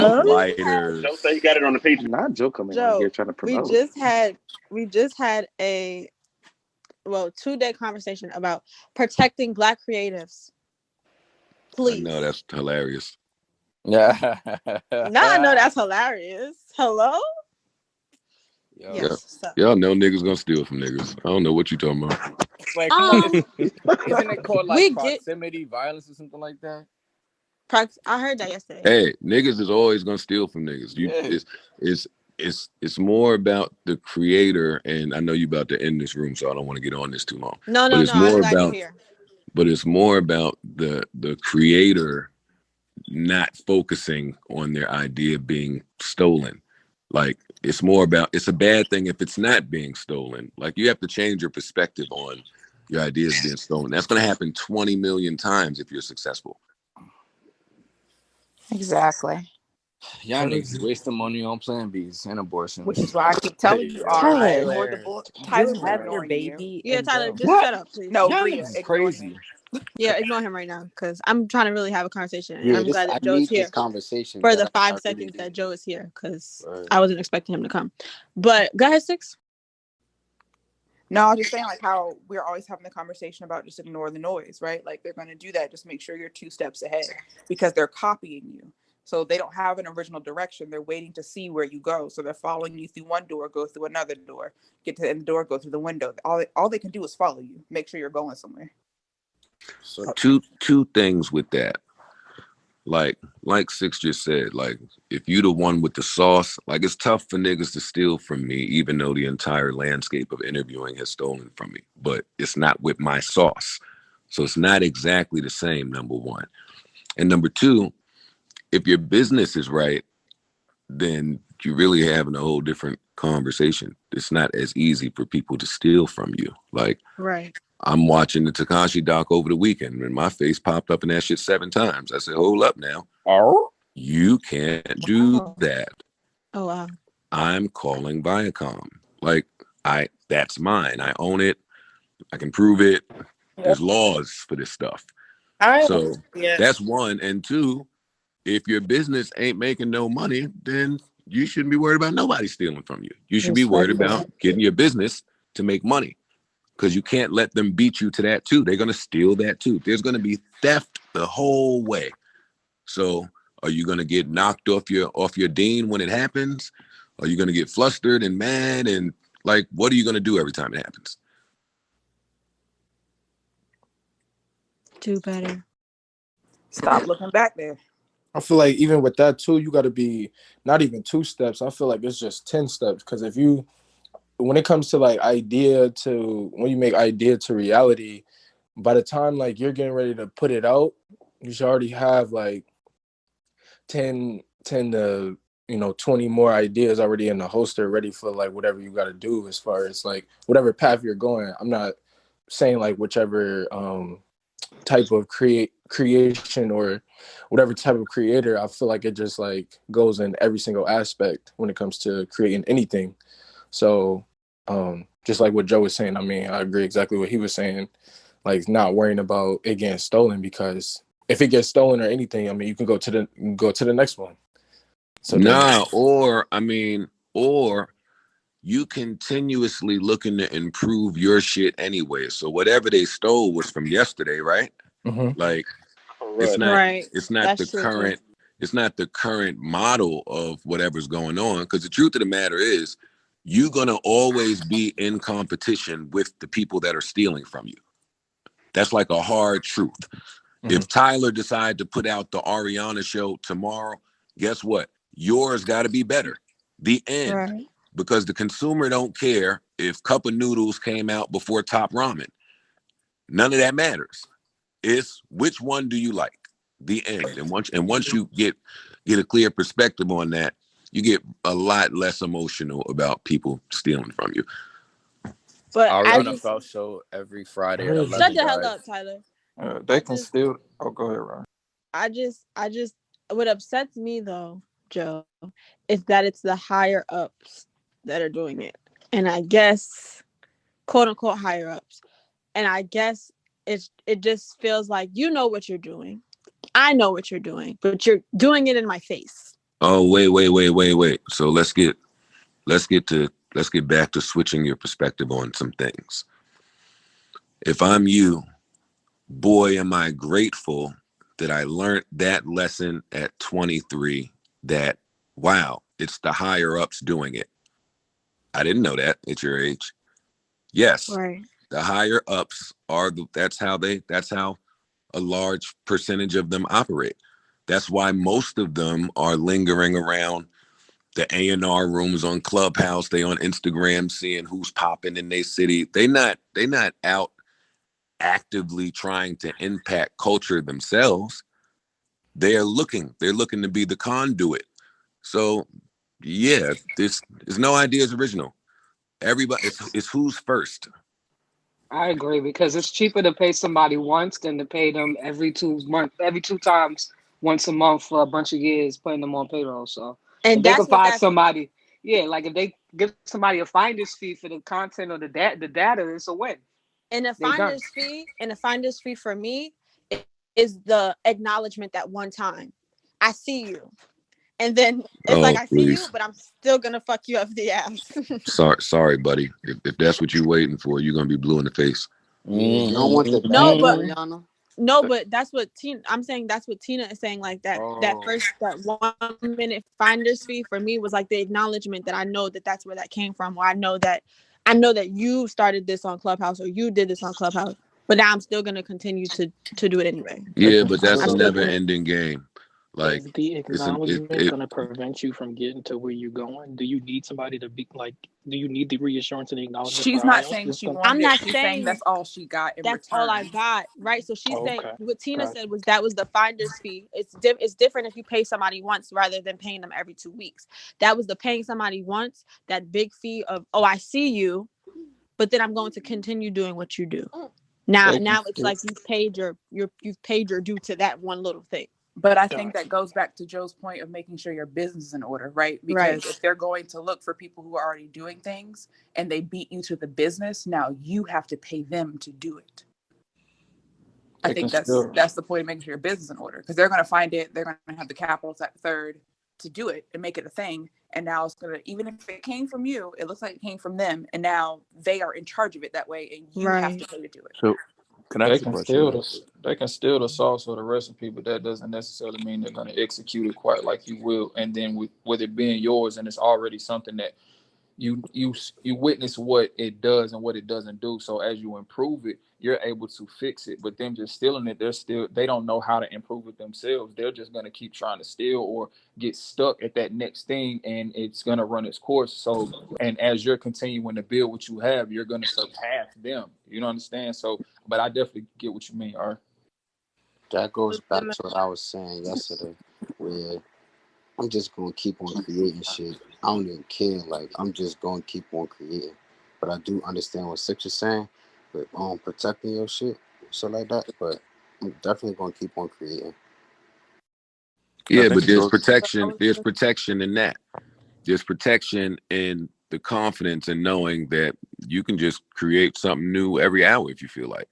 lighters. Joe say you got it on the page. Not Joe coming Joe, on here trying to promote. we just had a 2-day conversation about protecting Black creatives. Please. I know that's hilarious. Yeah. Now I know that's hilarious. Hello? Yo. Yes. So. Y'all know niggas gonna steal from niggas. I don't know what you talking about. Like, come on, isn't it called like proximity violence or something like that? I heard that yesterday. Hey, niggas is always gonna steal from niggas. It's more about the creator, and I know you about to end this room, so I don't want to get on this too long. No. I'm glad you're here. But it's more about the creator not focusing on their idea being stolen. Like, it's more about, it's a bad thing if it's not being stolen. Like, you have to change your perspective on your ideas being stolen. That's going to happen 20 million times if you're successful. Exactly. Y'all niggas wasting money on Plan B's and abortion. Which is why I keep telling you, Tyler, Just have your baby. Yeah, Tyler, just shut up, please. No, y'all Rhea, niggas crazy. Yeah, ignore him right now because I'm trying to really have a conversation. And Yeah, I'm glad that Joe's here conversation for the 5 seconds that Joe is here because I wasn't expecting him to come. But go ahead, Six. No, I'm just saying like how we're always having the conversation about just ignore the noise, right? Like they're going to do that. Just make sure you're 2 steps ahead because they're copying you. So they don't have an original direction. They're waiting to see where you go. So they're following you through one door, go through another door, get to the end of the door, go through the window. All they can do is follow you. Make sure you're going somewhere. So two things with that. Like Six just said, like, if you the one with the sauce, like, it's tough for niggas to steal from me, even though the entire landscape of interviewing has stolen from me. But it's not with my sauce. So it's not exactly the same, number one. And number two, if your business is right, then you're really having a whole different conversation. It's not as easy for people to steal from you. Like, right. I'm watching the Tekashi doc over the weekend and my face popped up in that shit 7 times. I said, hold up now. Oh, you can't do that. Oh, wow. I'm calling Viacom. Like, that's mine. I own it. I can prove it. There's laws for this stuff. So that's one. And two, if your business ain't making no money, then you shouldn't be worried about nobody stealing from you. You should be worried about getting your business to make money, because you can't let them beat you to that too. They're going to steal that too. There's going to be theft the whole way. So are you going to get knocked off your dean when it happens? Are you going to get flustered and mad? And like, what are you going to do every time it happens? Do better. Stop looking back there. I feel like even with that too, you got to be not even 2 steps. I feel like it's just 10 steps. Because when it comes to like when you make idea to reality, by the time like you're getting ready to put it out, you should already have like 10 to 20 more ideas already in the holster, ready for like whatever you got to do as far as like whatever path you're going. I'm not saying like whichever type of creation or whatever type of creator. I feel like it just like goes in every single aspect when it comes to creating anything. So just like what Joe was saying, I mean, I agree exactly what he was saying, like not worrying about it getting stolen, because if it gets stolen or anything, I mean, you can go to the next one. So or you continuously looking to improve your shit anyway. So whatever they stole was from yesterday, right? Mm-hmm. Like, it's not the current model of whatever's going on. Because the truth of the matter is, you're gonna always be in competition with the people that are stealing from you. That's like a hard truth. Mm-hmm. If Tyler decided to put out the Ariana show tomorrow, guess what? Yours got to be better. The end. Right. Because the consumer don't care if Cup of Noodles came out before Top Ramen. None of that matters. It's which one do you like? The end. And once you get a clear perspective on that, you get a lot less emotional about people stealing from you. But I run a Felt show every Friday at 11. Shut the hell up, Tyler. They can steal. Oh, go ahead, Ron. I just what upsets me though, Joe, is that it's the higher ups that are doing it. And I guess, quote unquote, higher ups. And I guess it just feels like you know what you're doing. I know what you're doing, but you're doing it in my face. Oh, wait. So let's get back to switching your perspective on some things. If I'm you, boy, am I grateful that I learned that lesson at 23, that, wow, it's the higher ups doing it. I didn't know that at your age. Yes, right. The higher ups that's how a large percentage of them operate. That's why most of them are lingering around the A&R rooms on Clubhouse. They on Instagram seeing who's popping in their city. They not out actively trying to impact culture themselves. They're looking to be the conduit. So yeah, there's no idea is original. Everybody, it's who's first. I agree, because it's cheaper to pay somebody once than to pay them every 2 times, once a month for a bunch of years, putting them on payroll. So if they can find somebody, like if they give somebody a finder's fee for the content or the data, it's a win. And the finder's fee for me is the acknowledgement that one time I see you. And then it's I see you, but I'm still gonna fuck you up the ass. Sorry, buddy. If that's what you're waiting for, you're gonna be blue in the face. You don't want the No, but that's what I'm saying. That's what Tina is saying. Like that 1 minute finder's fee for me was like the acknowledgement that I know that's where that came from. Or I know that you started this on Clubhouse, or you did this on Clubhouse, but now I'm still gonna continue to do it anyway. Yeah, but that's a never-ending game. Like, is the acknowledgement going to prevent you from getting to where you're going? Do you need somebody to be like? Do you need the reassurance and the acknowledgement? She's not saying she wanted. I'm not saying that's all she got. That's all I got, right? So she's saying what Tina said was that was the finder's fee. It's different if you pay somebody once rather than paying them every 2 weeks. That was the paying somebody once, that big fee of, oh, I see you, but then I'm going to continue doing what you do. Now it's like you've paid your due to that one little thing. But I think that goes back to Joe's point of making sure your business is in order, right? Because if they're going to look for people who are already doing things and they beat you to the business, now you have to pay them to do it. I think that's the point of making sure your business is in order, because they're going to find it. They're going to have the capital third to do it and make it a thing. And now it's going to, even if it came from you, it looks like it came from them. And now they are in charge of it that way. And you have to pay to do it. So they can steal the sauce or the recipe, but that doesn't necessarily mean they're going to execute it quite like you will. And then with it being yours, and it's already something that you witness what it does and what it doesn't do. So as you improve it, you're able to fix it. But them just stealing it, they don't know how to improve it themselves. They're just going to keep trying to steal or get stuck at that next thing, and it's going to run its course. So, and as you're continuing to build what you have, you're going to surpass them. You know, understand? So, but I definitely get what you mean, Art. That goes back to what I was saying yesterday, where I'm just going to keep on creating shit. I don't even care. Like, I'm just going to keep on creating. But I do understand what Six is saying with protecting your shit, shit like that. But I'm definitely going to keep on creating. Yeah, but there's protection. There's protection in that. There's protection in the confidence and knowing that you can just create something new every hour if you feel like.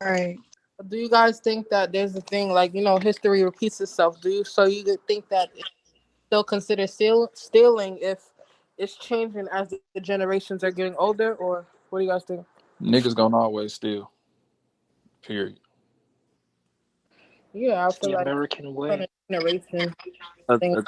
All right. Do you guys think that there's a thing like, history repeats itself? You think that they'll consider stealing if it's changing as the generations are getting older, or what do you guys think? Niggas gonna always steal. Period. Yeah, I feel the like American way. Generation. I think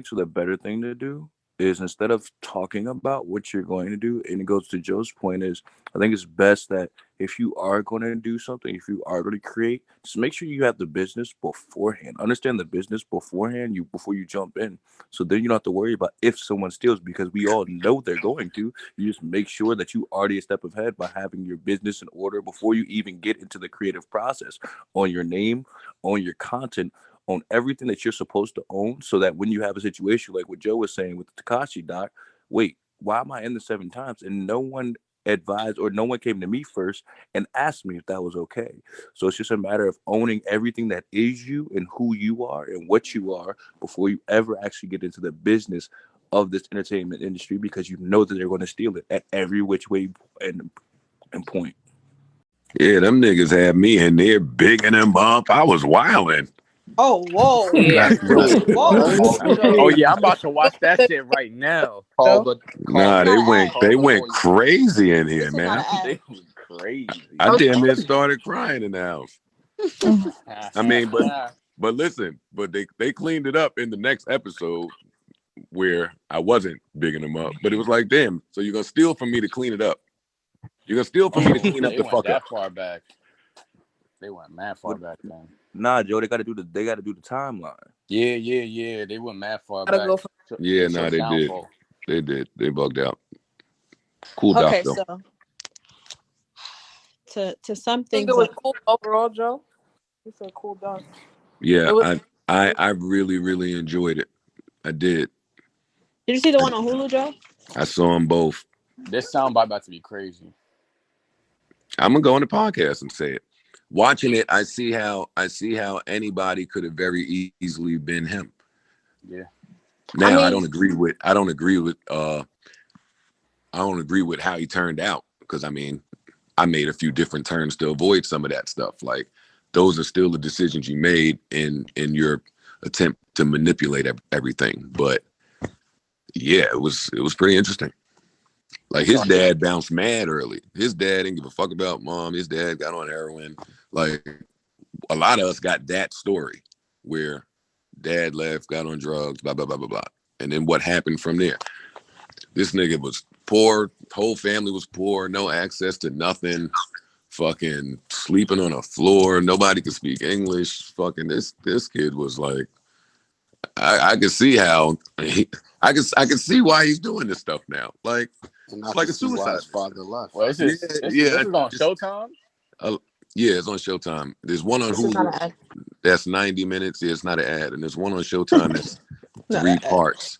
the better thing to do is, instead of talking about what you're going to do, and it goes to Joe's point, is I think it's best that if you are going to do something, if you are going to create, just make sure you have the business beforehand. Understand the business beforehand, before you jump in. So then you don't have to worry about if someone steals, because we all know they're going to. You just make sure that you already a step ahead by having your business in order before you even get into the creative process, on your name, on your content, on everything that you're supposed to own, so that when you have a situation like what Joe was saying with the Tekashi doc, wait, why am I in the 7 times? And no one advised, or no one came to me first and asked me if that was okay. So it's just a matter of owning everything that is you and who you are and what you are before you ever actually get into the business of this entertainment industry, because you know that they're going to steal it at every which way and point. Yeah, them niggas had me in there bigging them up. I was wilding. Oh, whoa. Yeah. Oh yeah, I'm about to watch that shit right now. Nah, they went crazy in here, man. They went crazy. I damn near started crying in the house. I mean, but listen, but they cleaned it up in the next episode where I wasn't bigging them up, but it was like, damn, so you're gonna steal from me to clean it up. You're gonna steal from me to clean up the fuck up. Far back. They went mad far back then. Nah, Joe, they gotta do the timeline. Yeah. They went mad far back. Yeah, nah, they did. They did. They bugged out. Cool doc, okay, though. so to some I think things it was cool overall, Joe. You said cool doc. Yeah, I really, really enjoyed it. I did. Did you see the one on Hulu, Joe? I saw them both. This soundbite about to be crazy. I'm gonna go on the podcast and say it. Watching it, I see how anybody could have very easily been him. Yeah. Now I don't agree with how he turned out, because I mean, I made a few different turns to avoid some of that stuff. Like, those are still the decisions you made in your attempt to manipulate everything. But yeah, it was pretty interesting. Like, his dad bounced mad early. His dad didn't give a fuck about mom. His dad got on heroin. Like, a lot of us got that story where dad left, got on drugs, blah, blah, blah, blah, blah. And then what happened from there? This nigga was poor. Whole family was poor. No access to nothing. Fucking sleeping on a floor. Nobody could speak English. Fucking this kid was like, I could see how I could see why he's doing this stuff now. Like, it's like a suicide. His father left. Well, this is on Showtime. Yeah, it's on Showtime. There's one on Hulu that's 90 minutes. Yeah, it's not an ad, and there's one on Showtime that's 3 parts.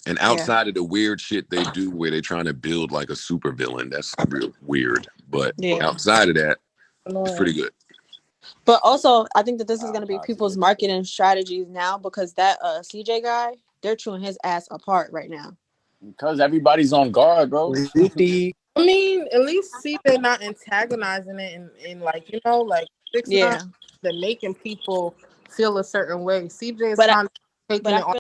And outside of the weird shit they do where they're trying to build like a super villain, that's real weird. But outside of that, it's pretty good. But also, I think that this is going to be people's marketing strategies now, because that CJ guy, they're chewing his ass apart right now. Because everybody's on guard, bro. I mean, at least CJ not antagonizing it and like, you know, like fixing up, they're making people feel a certain way. CJ is not taking it on.